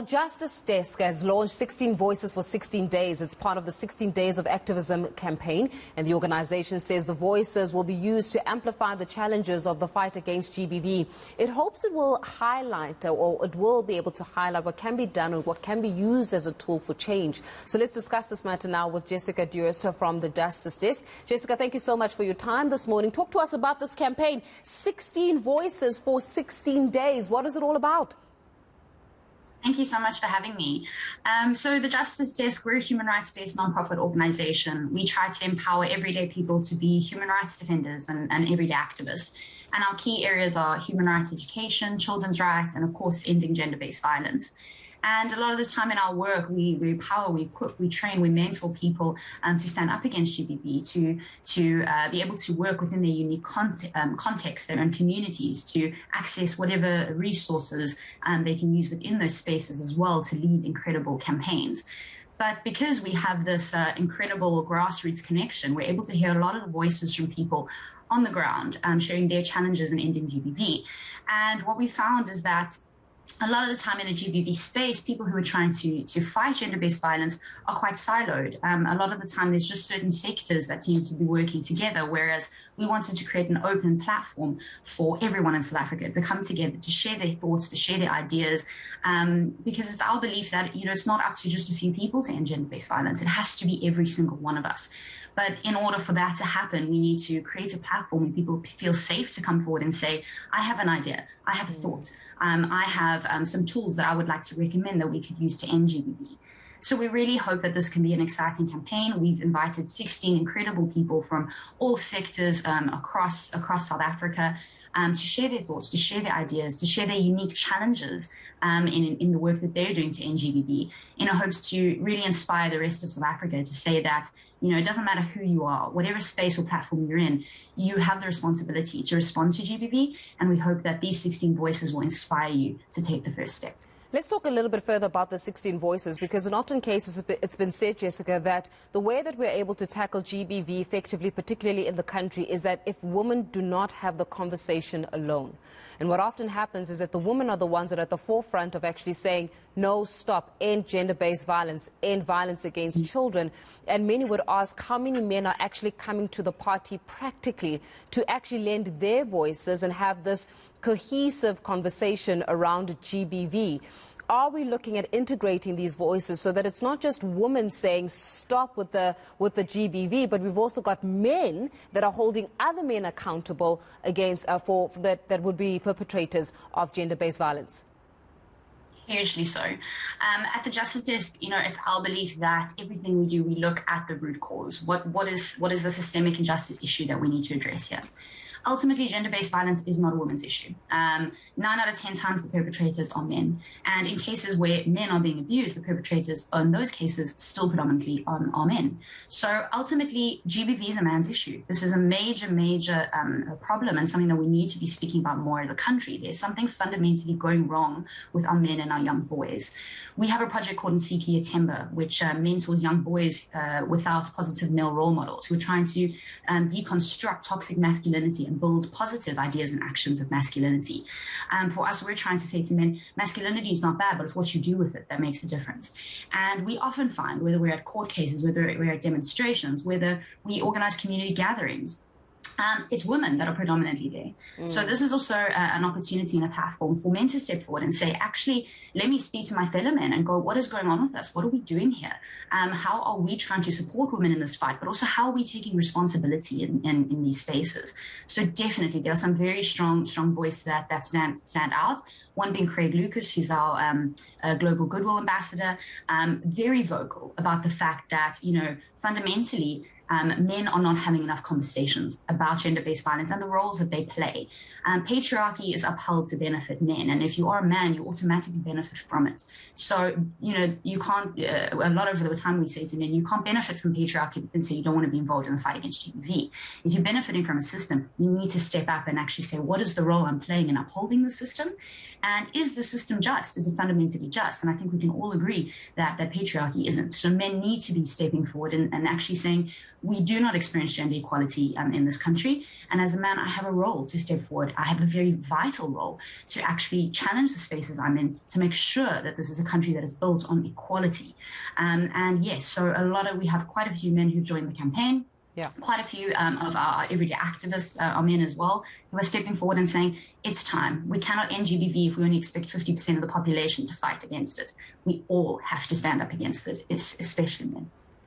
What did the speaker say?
the Justice Desk has launched 16 Voices for 16 Days. It's part of the 16 Days of Activism campaign, and the organization says the voices will be used to amplify the challenges of the fight against GBV. It hopes it will highlight, or it will be able to highlight what can be done and what can be used as a tool for change. So let's discuss this matter now with Jessica Dewhurst from the Justice Desk. Jessica, thank you so much for your time this morning. Talk to us about this campaign, 16 Voices for 16 Days. What is it all about? Thank you so much for having me. So the Justice Desk, we're a human rights-based nonprofit organization. We try to empower everyday people to be human rights defenders and everyday activists. And our key areas are human rights education, children's rights, and of course, ending gender-based violence. And a lot of the time in our work, we empower, we equip, we train, we mentor people to stand up against GBV, to be able to work within their unique context, their own communities, to access whatever resources they can use within those spaces as well to lead incredible campaigns. But because we have this incredible grassroots connection, we're able to hear a lot of the voices from people on the ground, sharing their challenges in ending GBV. And what we found is that a lot of the time in the GBV space, people who are trying to fight gender-based violence are quite siloed. A lot of the time, there's just certain sectors that seem to be working together, whereas we wanted to create an open platform for everyone in South Africa to come together, to share their thoughts, to share their ideas, because it's our belief that, it's not up to just a few people to end gender-based violence. It has to be every single one of us. But in order for that to happen, we need to create a platform where people feel safe to come forward and say, I have an idea, I have a thought, I have some tools that I would like to recommend that we could use to end GBV. So we really hope that this can be an exciting campaign. We've invited 16 incredible people from all sectors across South Africa to share their thoughts, to share their ideas, to share their unique challenges in the work that they're doing to end GBV, in hopes to really inspire the rest of South Africa to say that, it doesn't matter who you are, whatever space or platform you're in, you have the responsibility to respond to GBV, and we hope that these 16 voices will inspire you to take the first step. Let's talk a little bit further about the 16 Voices, because in often cases it's been said, Jessica, that the way that we're able to tackle GBV effectively, particularly in the country, is that if women do not have the conversation alone. And what often happens is that the women are the ones that are at the forefront of actually saying, no, stop, end gender-based violence, end violence against children. And many would ask how many men are actually coming to the party practically to actually lend their voices and have this cohesive conversation around GBV. Are we looking at integrating these voices so that it's not just women saying stop with the GBV, but we've also got men that are holding other men accountable against that would be perpetrators of gender-based violence? Hugely so. At the Justice Desk, it's our belief that everything we do, we look at the root cause. What is the systemic injustice issue that we need to address here? Ultimately, gender-based violence is not a woman's issue. 9 out of 10 times the perpetrators are men. And in cases where men are being abused, the perpetrators in those cases still predominantly are men. So ultimately, GBV is a man's issue. This is a major problem, and something that we need to be speaking about more as a country. There's something fundamentally going wrong with our men and our young boys. We have a project called eNCAnews Timber, which mentors young boys without positive male role models, who are trying to deconstruct toxic masculinity and build positive ideas and actions of masculinity. For us, we're trying to say to men, masculinity is not bad, but it's what you do with it that makes a difference. And we often find, whether we're at court cases, whether we're at demonstrations, whether we organize community gatherings, it's women that are predominantly there. So this is also an opportunity and a platform for men to step forward and say, actually, let me speak to my fellow men and go, what is going on with us? What are we doing here? How are we trying to support women in this fight? But also, how are we taking responsibility in these spaces? So definitely, there are some very strong voices that stand out. One being Craig Lucas, who's our Global Goodwill Ambassador, very vocal about the fact that, fundamentally, men are not having enough conversations about gender-based violence and the roles that they play. Patriarchy is upheld to benefit men, and if you are a man, you automatically benefit from it. So, you can't, a lot of the time we say to men, you can't benefit from patriarchy and say you don't want to be involved in the fight against GBV. If you're benefiting from a system, you need to step up and actually say, what is the role I'm playing in upholding the system? And is the system just? Is it fundamentally just? And I think we can all agree that patriarchy isn't. So men need to be stepping forward and actually saying, we do not experience gender equality in this country. And as a man, I have a role to step forward. I have a very vital role to actually challenge the spaces I'm in to make sure that this is a country that is built on equality. And yes, so we have quite a few men who've joined the campaign. Yeah. Quite a few of our everyday activists are men as well, who are stepping forward and saying, it's time. We cannot end GBV if we only expect 50% of the population to fight against it. We all have to stand up against it, especially men.